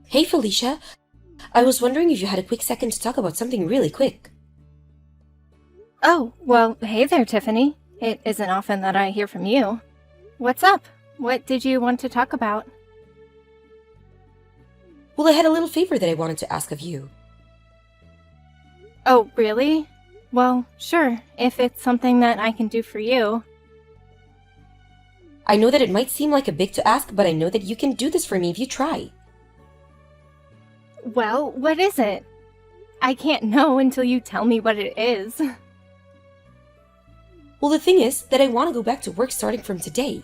Hey Felicia, I was wondering if you had a quick second to talk about something really quick. Oh, well, hey there, Tiffany. It isn't often that I hear from you. What's up? What did you want to talk about? Well, I had a little favor that I wanted to ask of you. Oh, really? Well, sure, if it's something that I can do for you. I know that it might seem like a big to ask, but I know that you can do this for me if you try. Well, what is it? I can't know until you tell me what it is. Well, the thing is that I want to go back to work starting from today.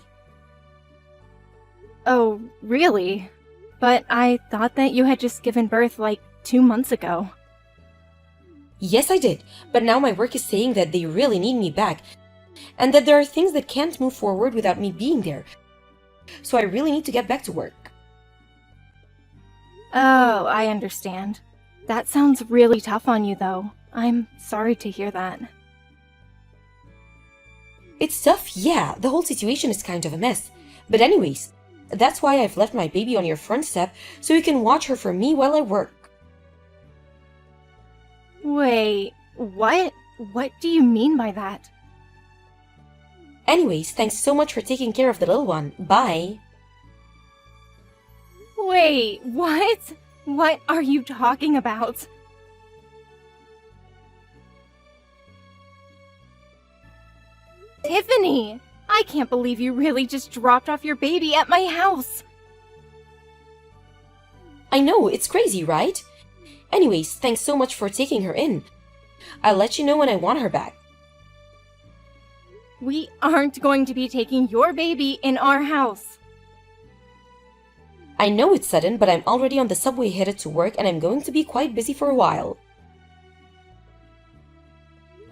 Oh, really? But I thought that you had just given birth like 2 months ago. Yes, I did, but now my work is saying that they really need me back, and that there are things that can't move forward without me being there. So I really need to get back to work. Oh, I understand. That sounds really tough on you, though. I'm sorry to hear that. It's tough, yeah, the whole situation is kind of a mess. But anyways, that's why I've left my baby on your front step so you can watch her for me while I work. Wait, what? What do you mean by that? Anyways, thanks so much for taking care of the little one. Bye. Wait, what? What are you talking about? Tiffany! I can't believe you really just dropped off your baby at my house! I know, it's crazy, right? Anyways, thanks so much for taking her in. I'll let you know when I want her back. We aren't going to be taking your baby in our house. I know it's sudden, but I'm already on the subway headed to work and I'm going to be quite busy for a while.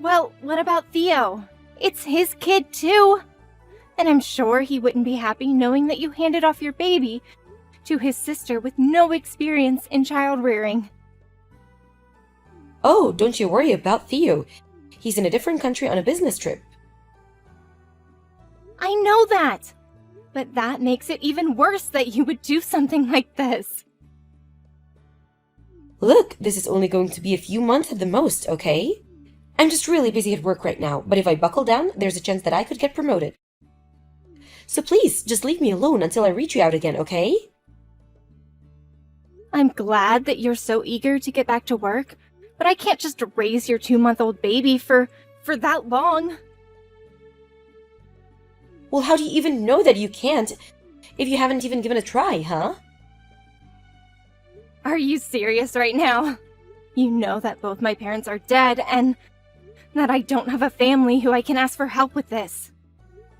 Well, what about Theo? It's his kid too! And I'm sure he wouldn't be happy knowing that you handed off your baby to his sister with no experience in child rearing. Oh, don't you worry about Theo. He's in a different country on a business trip. I know that! But that makes it even worse that you would do something like this. Look, this is only going to be a few months at the most, okay? I'm just really busy at work right now, but if I buckle down, there's a chance that I could get promoted. So please, just leave me alone until I reach you out again, okay? I'm glad that you're so eager to get back to work, but I can't just raise your 2-month-old baby for that long. Well, how do you even know that you can't if you haven't even given a try, huh? Are you serious right now? You know that both my parents are dead and that I don't have a family who I can ask for help with this.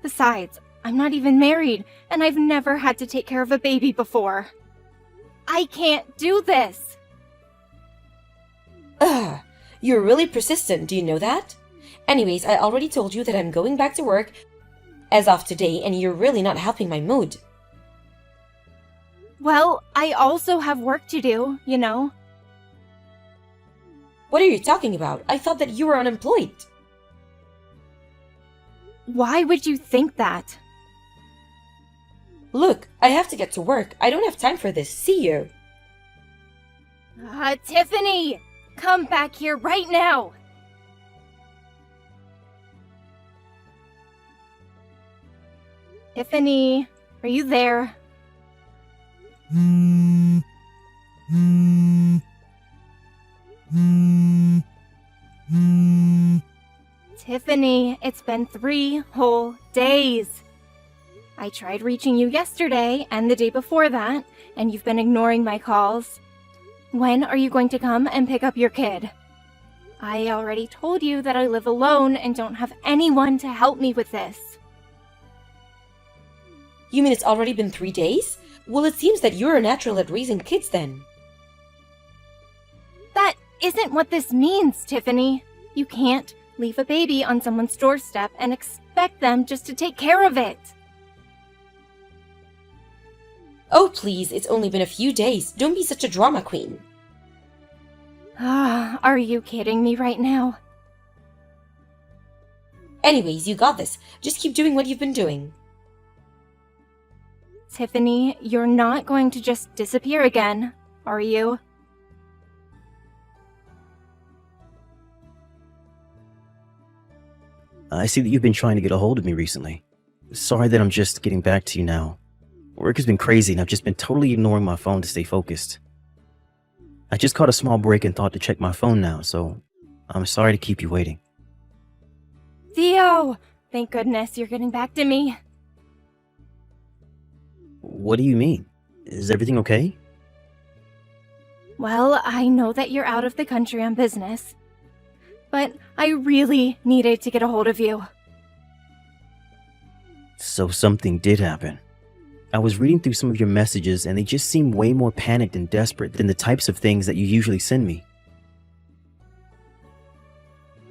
Besides, I'm not even married and I've never had to take care of a baby before. I can't do this. Ugh, you're really persistent, do you know that? Anyways, I already told you that I'm going back to work as of today, and you're really not helping my mood. Well, I also have work to do, you know. What are you talking about? I thought that you were unemployed. Why would you think that? Look, I have to get to work. I don't have time for this. See you. Tiffany! Come back here right now! Tiffany, are you there? Tiffany, it's been 3 whole days. I tried reaching you yesterday and the day before that, and you've been ignoring my calls. When are you going to come and pick up your kid? I already told you that I live alone and don't have anyone to help me with this. You mean it's already been 3 days? Well, it seems that you're a natural at raising kids then. That isn't what this means, Tiffany. You can't leave a baby on someone's doorstep and expect them just to take care of it. Oh, please, it's only been a few days. Don't be such a drama queen. Are you kidding me right now? Anyways, you got this. Just keep doing what you've been doing. Tiffany, you're not going to just disappear again, are you? I see that you've been trying to get a hold of me recently. Sorry that I'm just getting back to you now. Work has been crazy and I've just been totally ignoring my phone to stay focused. I just caught a small break and thought to check my phone now, so I'm sorry to keep you waiting. Theo! Thank goodness you're getting back to me. What do you mean? Is everything okay? Well, I know that you're out of the country on business, but I really needed to get a hold of you. So something did happen. I was reading through some of your messages and they just seem way more panicked and desperate than the types of things that you usually send me.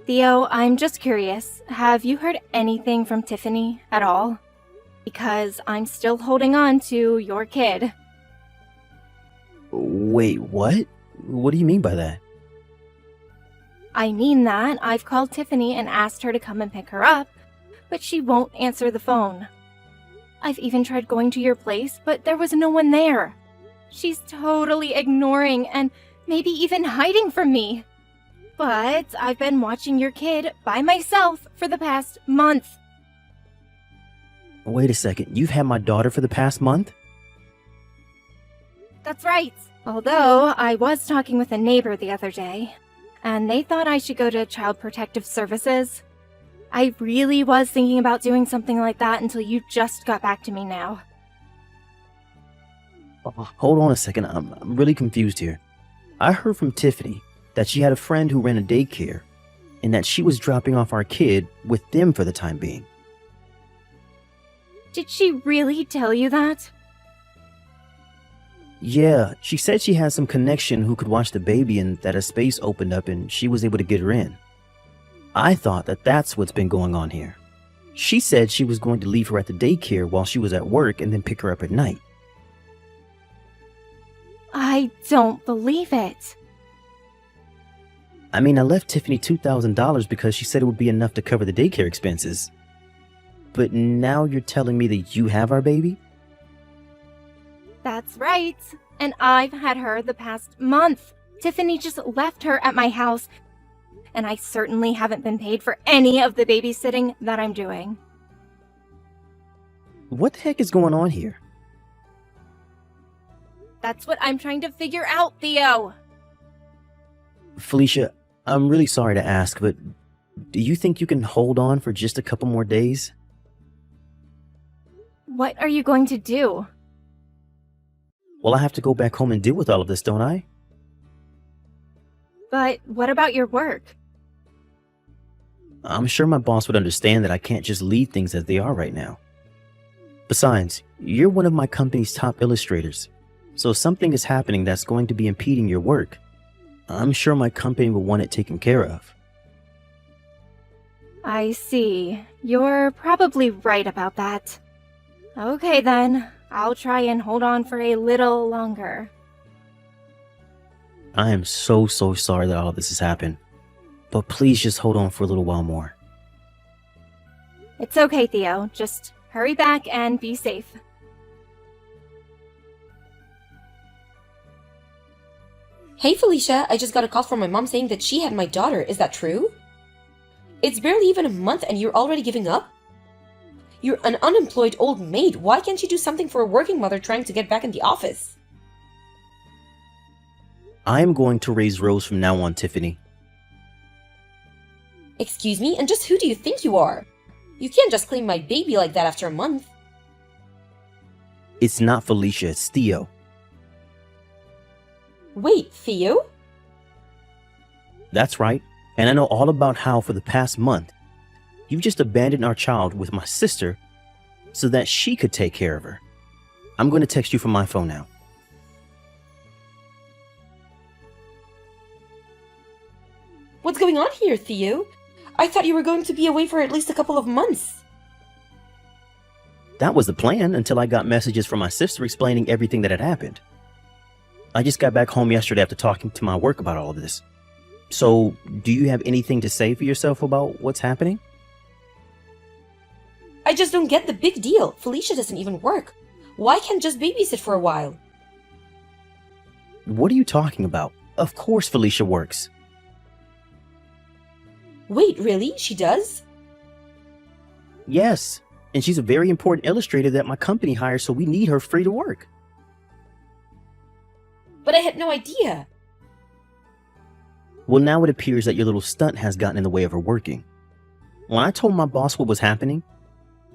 Theo, I'm just curious. Have you heard anything from Tiffany at all? Because I'm still holding on to your kid. Wait, what? What do you mean by that? I mean that I've called Tiffany and asked her to come and pick her up, but she won't answer the phone. I've even tried going to your place, but there was no one there. She's totally ignoring and maybe even hiding from me. But I've been watching your kid by myself for the past month. Wait a second, you've had my daughter for the past month? That's right. Although I was talking with a neighbor the other day, and they thought I should go to Child Protective Services. I really was thinking about doing something like that until you just got back to me now. Hold on a second, I'm really confused here. I heard from Tiffany that she had a friend who ran a daycare and that she was dropping off our kid with them for the time being. Did she really tell you that? Yeah, she said she had some connection who could watch the baby and that a space opened up and she was able to get her in. I thought that that's what's been going on here. She said she was going to leave her at the daycare while she was at work and then pick her up at night. I don't believe it. I mean, I left Tiffany $2,000 because she said it would be enough to cover the daycare expenses. But now you're telling me that you have our baby? That's right. And I've had her the past month. Tiffany just left her at my house, and I certainly haven't been paid for any of the babysitting that I'm doing. What the heck is going on here? That's what I'm trying to figure out, Theo. Felicia, I'm really sorry to ask, but do you think you can hold on for just a couple more days? What are you going to do? Well, I have to go back home and deal with all of this, don't I? But what about your work? I'm sure my boss would understand that I can't just leave things as they are right now. Besides, you're one of my company's top illustrators, so if something is happening that's going to be impeding your work, I'm sure my company will want it taken care of. I see. You're probably right about that. Okay then, I'll try and hold on for a little longer. I am so sorry that all of this has happened, but please just hold on for a little while more. It's okay, Theo. Just hurry back and be safe. Hey Felicia, I just got a call from my mom saying that she had my daughter. Is that true? It's barely even a month and you're already giving up? You're an unemployed old maid. Why can't you do something for a working mother trying to get back in the office? I am going to raise Rose from now on, Tiffany. Excuse me, and just who do you think you are? You can't just claim my baby like that after a month. It's not Felicia, it's Theo. Wait, Theo? That's right, and I know all about how for the past month, you've just abandoned our child with my sister so that she could take care of her. I'm going to text you from my phone now. What's going on here, Theo? I thought you were going to be away for at least a couple of months. That was the plan until I got messages from my sister explaining everything that had happened. I just got back home yesterday after talking to my work about all of this. So, do you have anything to say for yourself about what's happening? I just don't get the big deal. Felicia doesn't even work. Why can't just babysit for a while? What are you talking about? Of course Felicia works. Wait, really? She does? Yes, and she's a very important illustrator that my company hires, so we need her free to work. But I had no idea. Well, now it appears that your little stunt has gotten in the way of her working. When I told my boss what was happening,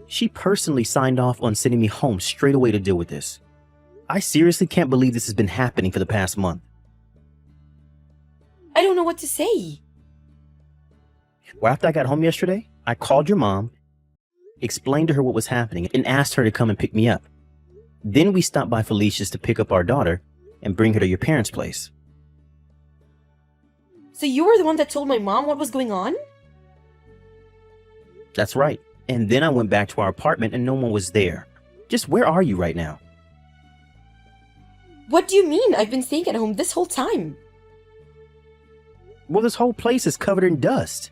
she personally signed off on sending me home straight away to deal with this. I seriously can't believe this has been happening for the past month. I don't know what to say. Well, after I got home yesterday, I called your mom, explained to her what was happening, and asked her to come and pick me up. Then we stopped by Felicia's to pick up our daughter and bring her to your parents' place. So you were the one that told my mom what was going on? That's right. And then I went back to our apartment and no one was there. Just where are you right now? What do you mean? I've been staying at home this whole time. Well, this whole place is covered in dust.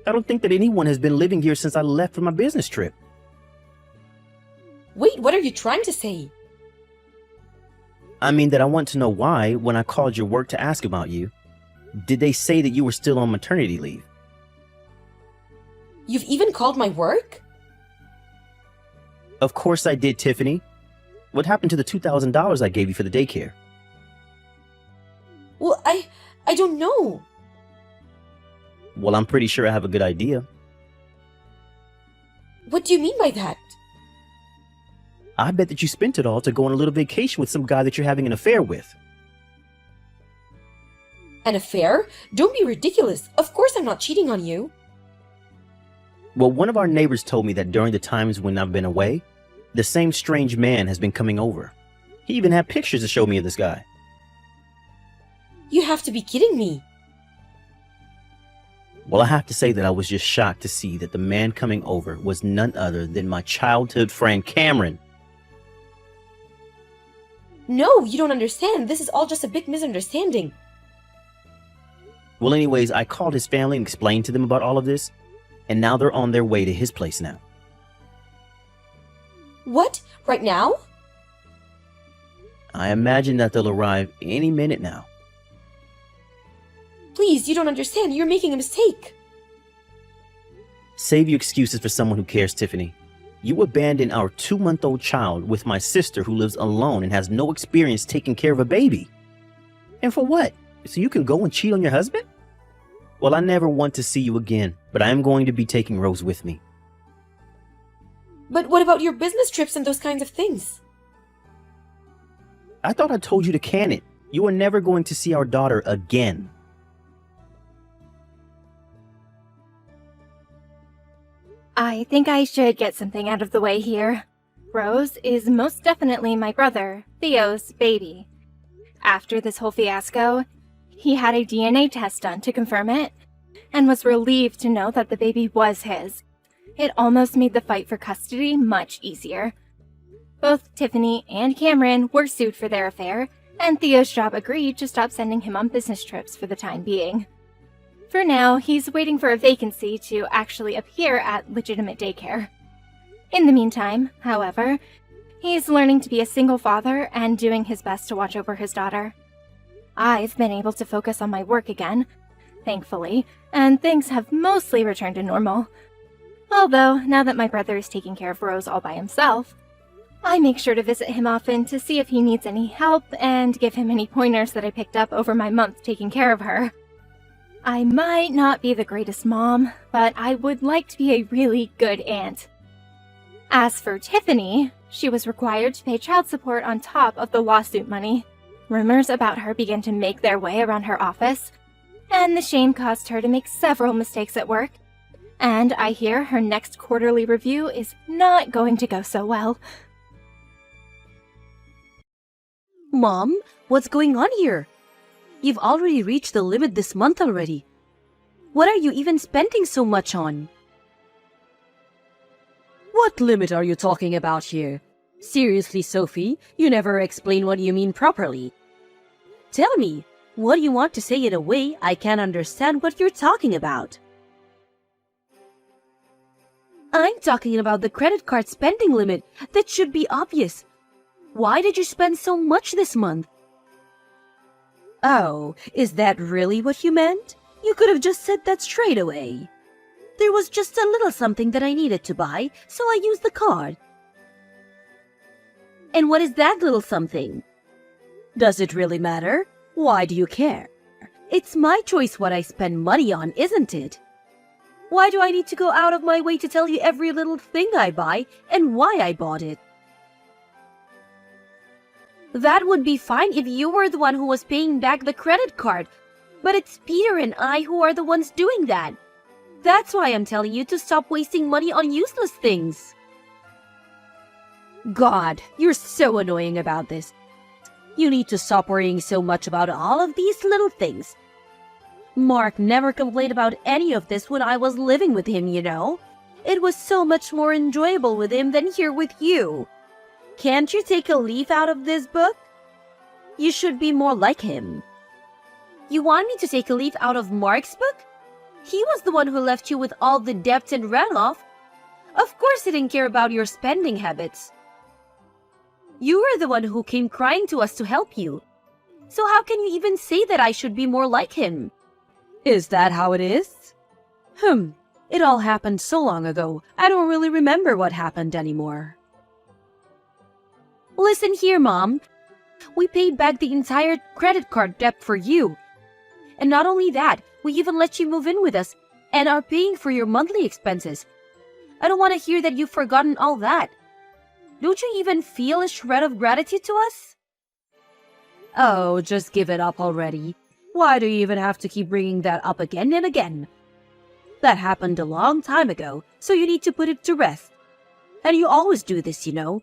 I don't think that anyone has been living here since I left for my business trip. Wait, what are you trying to say? I mean that I want to know why, when I called your work to ask about you, did they say that you were still on maternity leave? You've even called my work? Of course I did, Tiffany. What happened to the $2,000 I gave you for the daycare? Well, I don't know. Well, I'm pretty sure I have a good idea. What do you mean by that? I bet that you spent it all to go on a little vacation with some guy that you're having an affair with. An affair? Don't be ridiculous. Of course I'm not cheating on you. Well, one of our neighbors told me that during the times when I've been away, the same strange man has been coming over. He even had pictures to show me of this guy. You have to be kidding me. Well, I have to say that I was just shocked to see that the man coming over was none other than my childhood friend Cameron. No, you don't understand. This is all just a big misunderstanding. Well, anyways, I called his family and explained to them about all of this, and now they're on their way to his place now. What? Right now? I imagine that they'll arrive any minute now. Please, you don't understand. You're making a mistake. Save your excuses for someone who cares, Tiffany. You abandoned our 2-month-old child with my sister who lives alone and has no experience taking care of a baby. And for what? So you can go and cheat on your husband? Well, I never want to see you again, but I am going to be taking Rose with me. But what about your business trips and those kinds of things? I thought I told you to can it. You are never going to see our daughter again. I think I should get something out of the way here. Rose is most definitely my brother, Theo's baby. After this whole fiasco, he had a DNA test done to confirm it, and was relieved to know that the baby was his. It almost made the fight for custody much easier. Both Tiffany and Cameron were sued for their affair, and Theo's job agreed to stop sending him on business trips for the time being. For now, he's waiting for a vacancy to actually appear at legitimate daycare. In the meantime, however, he's learning to be a single father and doing his best to watch over his daughter. I've been able to focus on my work again, thankfully, and things have mostly returned to normal. Although, now that my brother is taking care of Rose all by himself, I make sure to visit him often to see if he needs any help and give him any pointers that I picked up over my month taking care of her. I might not be the greatest mom, but I would like to be a really good aunt. As for Tiffany, she was required to pay child support on top of the lawsuit money. Rumors about her began to make their way around her office, and the shame caused her to make several mistakes at work. And I hear her next quarterly review is not going to go so well. Mom, what's going on here? You've already reached the limit this month already. What are you even spending so much on? What limit are you talking about here? Seriously, Sophie, you never explain what you mean properly. Tell me, what do you want to say in a way I can't understand what you're talking about? I'm talking about the credit card spending limit. That should be obvious. Why did you spend so much this month? Oh, is that really what you meant? You could have just said that straight away. There was just a little something that I needed to buy, so I used the card. And what is that little something? Does it really matter? Why do you care? It's my choice what I spend money on, isn't it? Why do I need to go out of my way to tell you every little thing I buy and why I bought it? That would be fine if you were the one who was paying back the credit card, but it's Peter and I who are the ones doing that. That's why I'm telling you to stop wasting money on useless things. God, you're so annoying about this. You need to stop worrying so much about all of these little things. Mark never complained about any of this when I was living with him, you know. It was so much more enjoyable with him than here with you. Can't you take a leaf out of this book? You should be more like him. You want me to take a leaf out of Mark's book? He was the one who left you with all the debt and ran off. Of course he didn't care about your spending habits. You were the one who came crying to us to help you. So how can you even say that I should be more like him? Is that how it is? It all happened so long ago, I don't really remember what happened anymore. Listen here, Mom. We paid back the entire credit card debt for you. And not only that, we even let you move in with us and are paying for your monthly expenses. I don't want to hear that you've forgotten all that. Don't you even feel a shred of gratitude to us? Oh, just give it up already. Why do you even have to keep bringing that up again and again? That happened a long time ago, so you need to put it to rest. And you always do this, you know.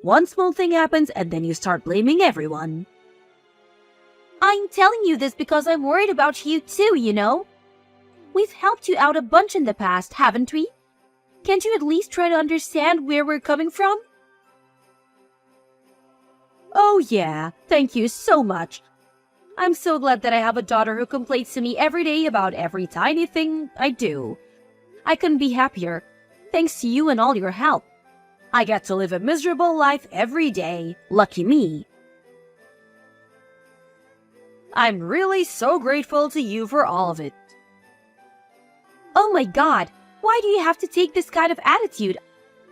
One small thing happens and then you start blaming everyone. I'm telling you this because I'm worried about you too, you know. We've helped you out a bunch in the past, haven't we? Can't you at least try to understand where we're coming from? Oh yeah, thank you so much. I'm so glad that I have a daughter who complains to me every day about every tiny thing I do. I couldn't be happier, thanks to you and all your help. I get to live a miserable life every day. Lucky me. I'm really so grateful to you for all of it. Oh my God, why do you have to take this kind of attitude?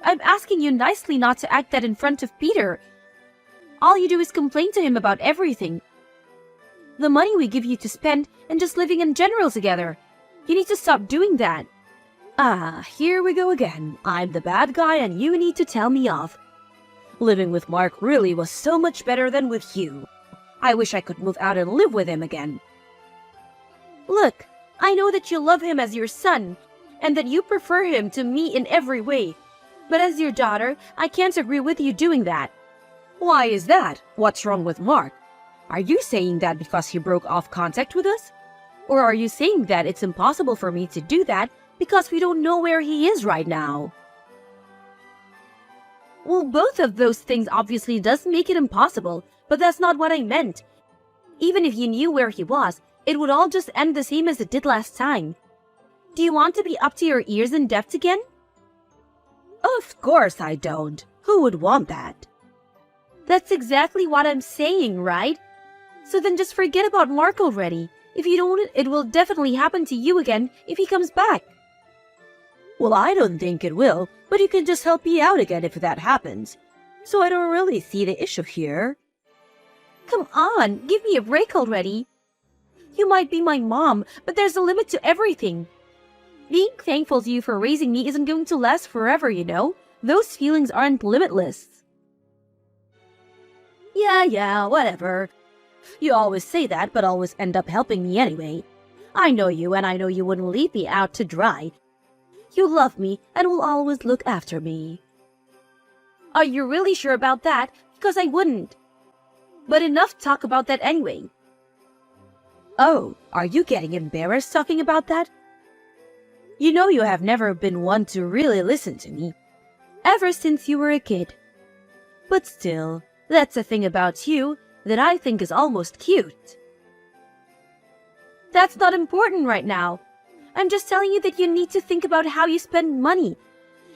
I'm asking you nicely not to act that in front of Peter. All you do is complain to him about everything. The money we give you to spend and just living in general together. You need to stop doing that. Ah, here we go again. I'm the bad guy and you need to tell me off. Living with Mark really was so much better than with you. I wish I could move out and live with him again. Look, I know that you love him as your son, and that you prefer him to me in every way. But as your daughter, I can't agree with you doing that. Why is that? What's wrong with Mark? Are you saying that because he broke off contact with us? Or are you saying that it's impossible for me to do that because we don't know where he is right now? Well, both of those things obviously does make it impossible, but that's not what I meant. Even if you knew where he was, it would all just end the same as it did last time. Do you want to be up to your ears in debt again? Of course I don't. Who would want that? That's exactly what I'm saying, right? So then just forget about Mark already. If you don't, it will definitely happen to you again if he comes back. Well, I don't think it will, but you can just help me out again if that happens. So I don't really see the issue here. Come on, give me a break already. You might be my mom, but there's a limit to everything. Being thankful to you for raising me isn't going to last forever, you know? Those feelings aren't limitless. Yeah, whatever. You always say that, but always end up helping me anyway. I know you, and I know you wouldn't leave me out to dry. You love me, and will always look after me. Are you really sure about that? Because I wouldn't. But enough talk about that anyway. Oh, are you getting embarrassed talking about that? You know you have never been one to really listen to me, ever since you were a kid. But still, that's a thing about you that I think is almost cute. That's not important right now. I'm just telling you that you need to think about how you spend money.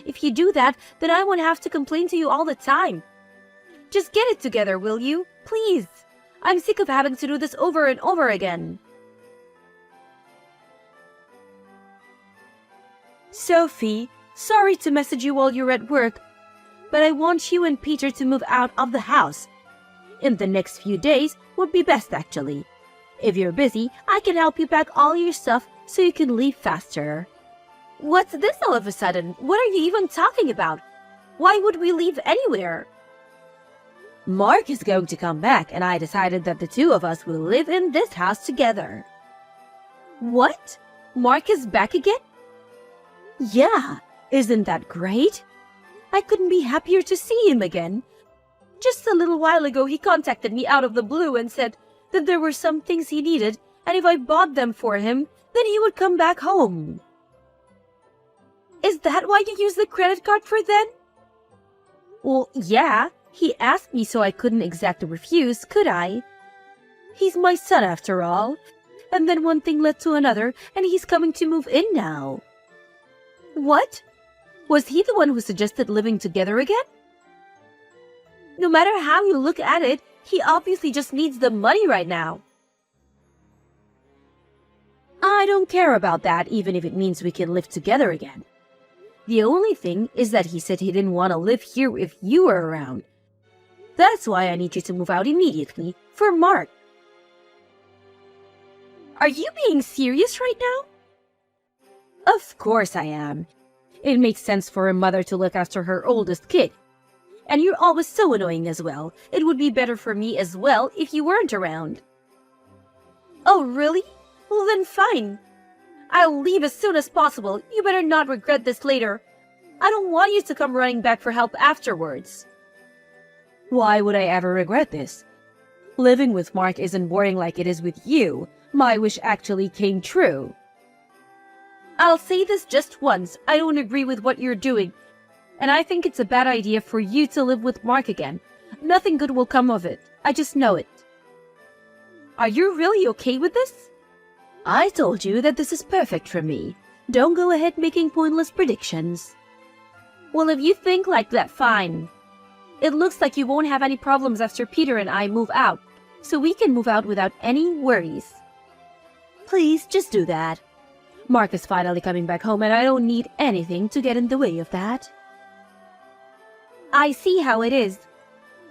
If you do that, then I won't have to complain to you all the time. Just get it together, will you? Please. I'm sick of having to do this over and over again. Sophie, sorry to message you while you're at work, but I want you and Peter to move out of the house. In the next few days would be best, actually. If you're busy, I can help you pack all your stuff so you can leave faster. What's this all of a sudden? What are you even talking about? Why would we leave anywhere? Mark is going to come back, and I decided that the two of us will live in this house together. What? Mark is back again? Yeah, isn't that great? I couldn't be happier to see him again. Just a little while ago, he contacted me out of the blue and said that there were some things he needed, and if I bought them for him, then he would come back home. Is that why you used the credit card for then? Well, yeah, he asked me, so I couldn't exactly refuse, could I? He's my son after all. And then one thing led to another, and he's coming to move in now. What? Was he the one who suggested living together again? No matter how you look at it, he obviously just needs the money right now. I don't care about that, even if it means we can live together again. The only thing is that he said he didn't want to live here if you were around. That's why I need you to move out immediately, for Mark. Are you being serious right now? Of course I am. It makes sense for a mother to look after her oldest kid. And you're always so annoying as well. It would be better for me as well if you weren't around. Oh, really? Well then fine. I'll leave as soon as possible. You better not regret this later. I don't want you to come running back for help afterwards. Why would I ever regret this? Living with Mark isn't boring like it is with you. My wish actually came true. I'll say this just once. I don't agree with what you're doing. And I think it's a bad idea for you to live with Mark again. Nothing good will come of it. I just know it. Are you really okay with this? I told you that this is perfect for me. Don't go ahead making pointless predictions. Well, if you think like that, fine. It looks like you won't have any problems after Peter and I move out, so we can move out without any worries. Please, just do that. Mark is finally coming back home and I don't need anything to get in the way of that. I see how it is.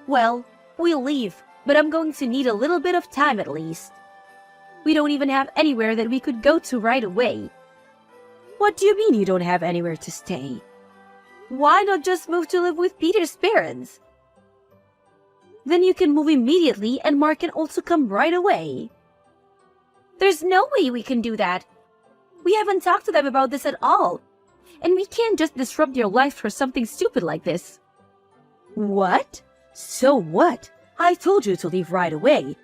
Well, we'll leave, but I'm going to need a little bit of time at least. We don't even have anywhere that we could go to right away. What do you mean you don't have anywhere to stay? Why not just move to live with Peter's parents? Then you can move immediately and Mark can also come right away. There's no way we can do that. We haven't talked to them about this at all. And we can't just disrupt your life for something stupid like this. What? So what? I told you to leave right away.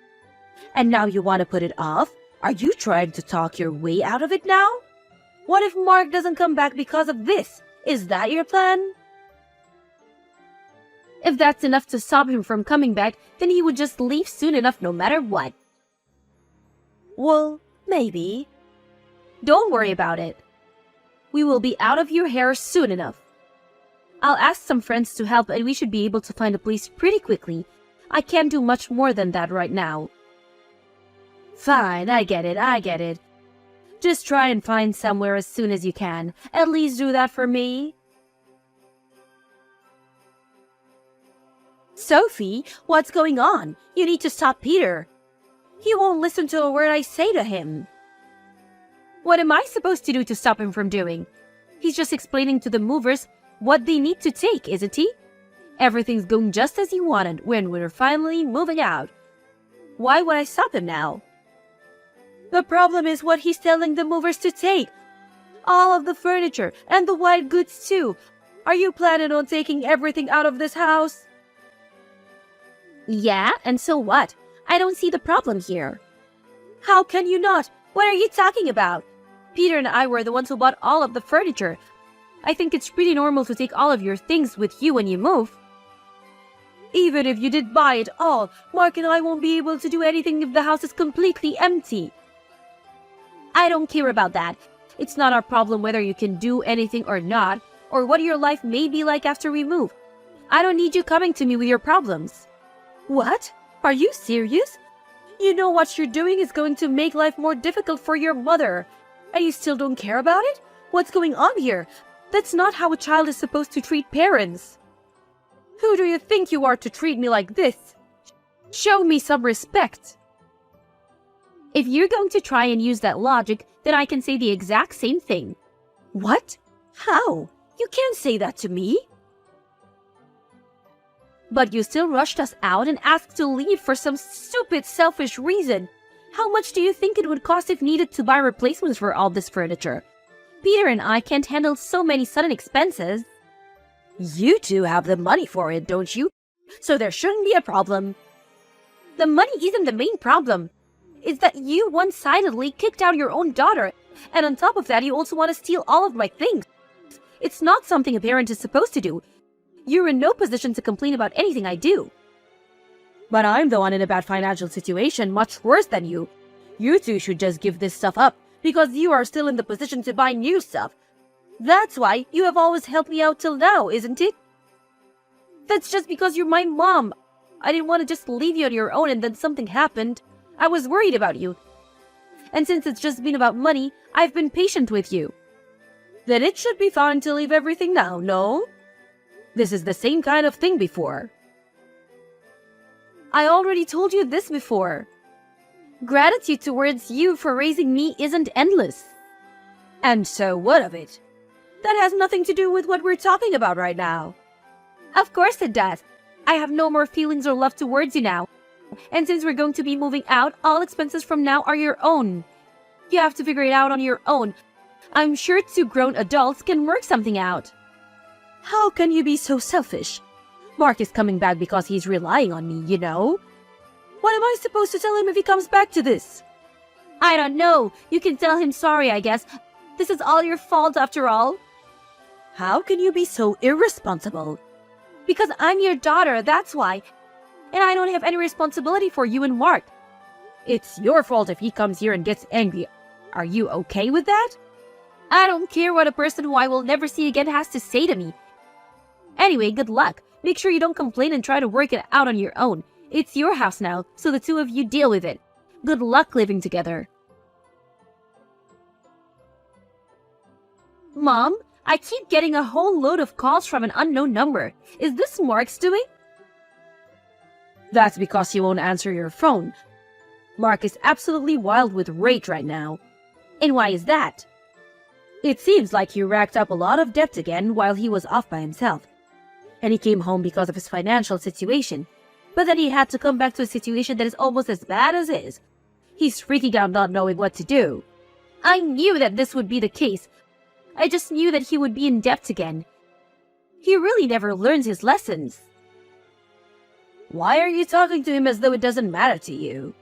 And now you want to put it off? Are you trying to talk your way out of it now? What if Mark doesn't come back because of this? Is that your plan? If that's enough to stop him from coming back, then he would just leave soon enough no matter what. Well, maybe. Don't worry about it. We will be out of your hair soon enough. I'll ask some friends to help and we should be able to find a place pretty quickly. I can't do much more than that right now. Fine, I get it. Just try and find somewhere as soon as you can. At least do that for me. Sophie, what's going on? You need to stop Peter. He won't listen to a word I say to him. What am I supposed to do to stop him from doing? He's just explaining to the movers what they need to take, isn't he? Everything's going just as he wanted when we're finally moving out. Why would I stop him now? The problem is what he's telling the movers to take. All of the furniture and the white goods too. Are you planning on taking everything out of this house? Yeah, and so what? I don't see the problem here. How can you not? What are you talking about? Peter and I were the ones who bought all of the furniture. I think it's pretty normal to take all of your things with you when you move. Even if you did buy it all, Mark and I won't be able to do anything if the house is completely empty. I don't care about that. It's not our problem whether you can do anything or not, or what your life may be like after we move. I don't need you coming to me with your problems. What? Are you serious? You know what you're doing is going to make life more difficult for your mother. And you still don't care about it? What's going on here? That's not how a child is supposed to treat parents. Who do you think you are to treat me like this? Show me some respect. If you're going to try and use that logic, then I can say the exact same thing. What? How? You can't say that to me. But you still rushed us out and asked to leave for some stupid, selfish reason. How much do you think it would cost if needed to buy replacements for all this furniture? Peter and I can't handle so many sudden expenses. You two have the money for it, don't you? So there shouldn't be a problem. The money isn't the main problem. It's that you one-sidedly kicked out your own daughter, and on top of that you also want to steal all of my things. It's not something a parent is supposed to do. You're in no position to complain about anything I do. But I'm the one in a bad financial situation, much worse than you. You two should just give this stuff up, because you are still in the position to buy new stuff. That's why you have always helped me out till now, isn't it? That's just because you're my mom. I didn't want to just leave you on your own and then something happened. I was worried about you. And since it's just been about money, I've been patient with you. Then it should be fine to leave everything now, no? This is the same kind of thing before. I already told you this before. Gratitude towards you for raising me isn't endless. And so what of it? That has nothing to do with what we're talking about right now. Of course it does. I have no more feelings or love towards you now. And since we're going to be moving out, all expenses from now are your own. You have to figure it out on your own. I'm sure two grown adults can work something out. How can you be so selfish? Mark is coming back because he's relying on me, you know? What am I supposed to tell him if he comes back to this? I don't know. You can tell him sorry, I guess. This is all your fault after all. How can you be so irresponsible? Because I'm your daughter, that's why. And I don't have any responsibility for you and Mark. It's your fault if he comes here and gets angry. Are you okay with that? I don't care what a person who I will never see again has to say to me. Anyway, good luck. Make sure you don't complain and try to work it out on your own. It's your house now, so the two of you deal with it. Good luck living together. Mom, I keep getting a whole load of calls from an unknown number. Is this Mark's doing? That's because he won't answer your phone. Mark is absolutely wild with rage right now. And why is that? It seems like he racked up a lot of debt again while he was off by himself. And he came home because of his financial situation. But then he had to come back to a situation that is almost as bad as his. He's freaking out not knowing what to do. I knew that this would be the case. I just knew that he would be in debt again. He really never learns his lessons. Why are you talking to him as though it doesn't matter to you?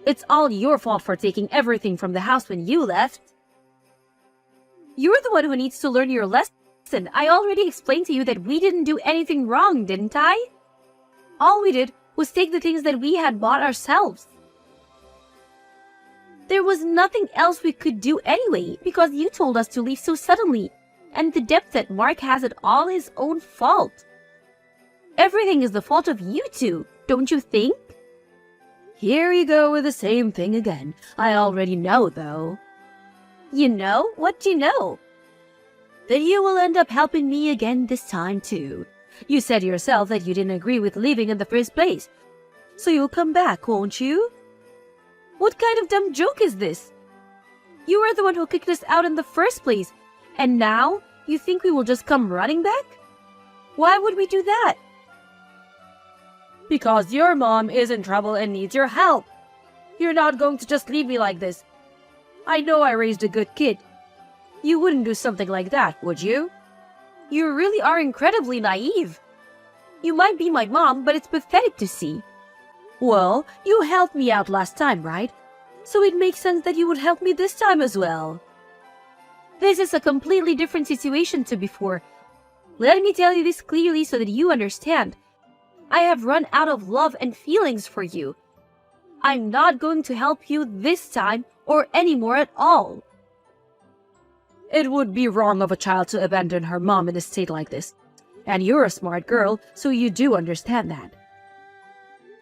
It's all your fault for taking everything from the house when you left. You're the one who needs to learn your lesson. I already explained to you that we didn't do anything wrong, didn't I? All we did was take the things that we had bought ourselves. There was nothing else we could do anyway, because you told us to leave so suddenly, and the debt that Mark has it all his own fault. Everything is the fault of you two, don't you think? Here you go with the same thing again. I already know, though. You know? What do you know? That you will end up helping me again this time, too. You said yourself that you didn't agree with leaving in the first place. So you'll come back, won't you? What kind of dumb joke is this? You were the one who kicked us out in the first place, and now you think we will just come running back? Why would we do that? Because your mom is in trouble and needs your help. You're not going to just leave me like this. I know I raised a good kid. You wouldn't do something like that, would you? You really are incredibly naive. You might be my mom, but it's pathetic to see. Well, you helped me out last time, right? So it makes sense that you would help me this time as well. This is a completely different situation to before. Let me tell you this clearly so that you understand. I have run out of love and feelings for you. I'm not going to help you this time or anymore at all. It would be wrong of a child to abandon her mom in a state like this. And you're a smart girl, so you do understand that.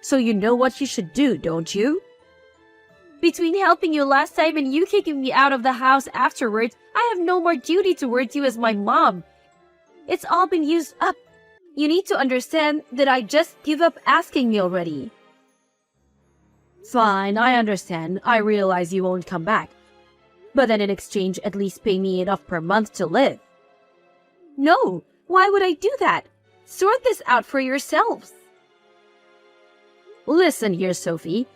So you know what you should do, don't you? Between helping you last time and you kicking me out of the house afterwards, I have no more duty towards you as my mom. It's all been used up. You need to understand that I just give up asking me already. Fine, I understand. I realize you won't come back. But then in exchange, at least pay me enough per month to live. No, why would I do that? Sort this out for yourselves. Listen here, Sophie.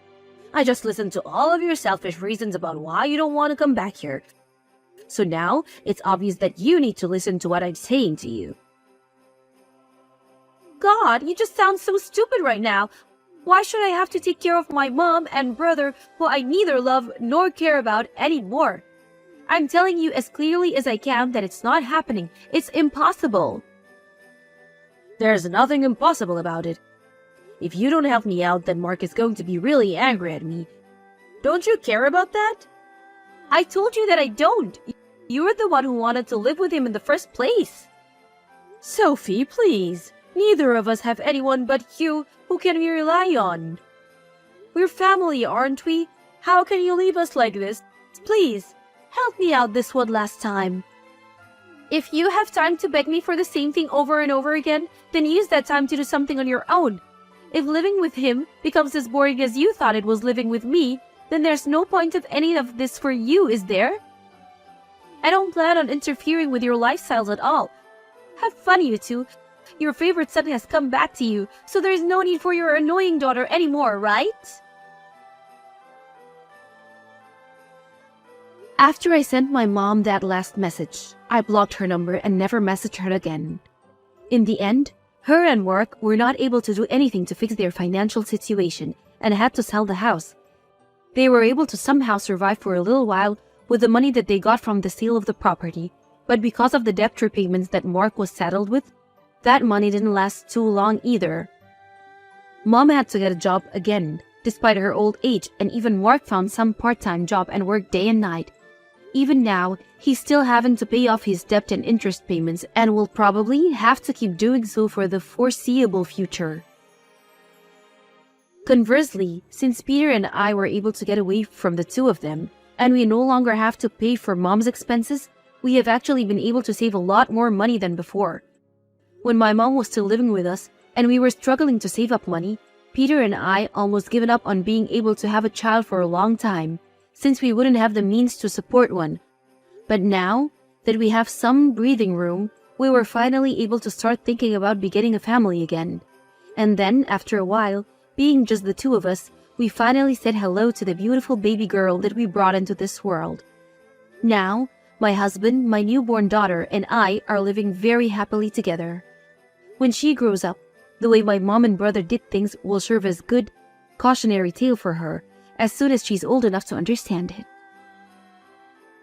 I just listened to all of your selfish reasons about why you don't want to come back here. So now, it's obvious that you need to listen to what I'm saying to you. God, you just sound so stupid right now. Why should I have to take care of my mom and brother who I neither love nor care about anymore? I'm telling you as clearly as I can that it's not happening. It's impossible. There's nothing impossible about it. If you don't help me out, then Mark is going to be really angry at me. Don't you care about that? I told you that I don't. You're the one who wanted to live with him in the first place. Sophie, please. Neither of us have anyone but you who can we rely on. We're family, aren't we? How can you leave us like this? Please, help me out this one last time. If you have time to beg me for the same thing over and over again, then use that time to do something on your own. If living with him becomes as boring as you thought it was living with me, then there's no point of any of this for you, is there? I don't plan on interfering with your lifestyles at all. Have fun, you two. Your favorite son has come back to you, so there's no need for your annoying daughter anymore, right? After I sent my mom that last message, I blocked her number and never messaged her again. In the end, her and Mark were not able to do anything to fix their financial situation and had to sell the house. They were able to somehow survive for a little while with the money that they got from the sale of the property, but because of the debt repayments that Mark was saddled with, that money didn't last too long either. Mom had to get a job again, despite her old age, and even Mark found some part-time job and worked day and night. Even now, he's still having to pay off his debt and interest payments and will probably have to keep doing so for the foreseeable future. Conversely, since Peter and I were able to get away from the two of them, and we no longer have to pay for Mom's expenses, we have actually been able to save a lot more money than before. When my mom was still living with us, and we were struggling to save up money, Peter and I almost given up on being able to have a child for a long time, since we wouldn't have the means to support one. But now that we have some breathing room, we were finally able to start thinking about begetting a family again. And then, after a while, being just the two of us, we finally said hello to the beautiful baby girl that we brought into this world. Now, my husband, my newborn daughter, and I are living very happily together. When she grows up, the way my mom and brother did things will serve as good cautionary tale for her as soon as she's old enough to understand it.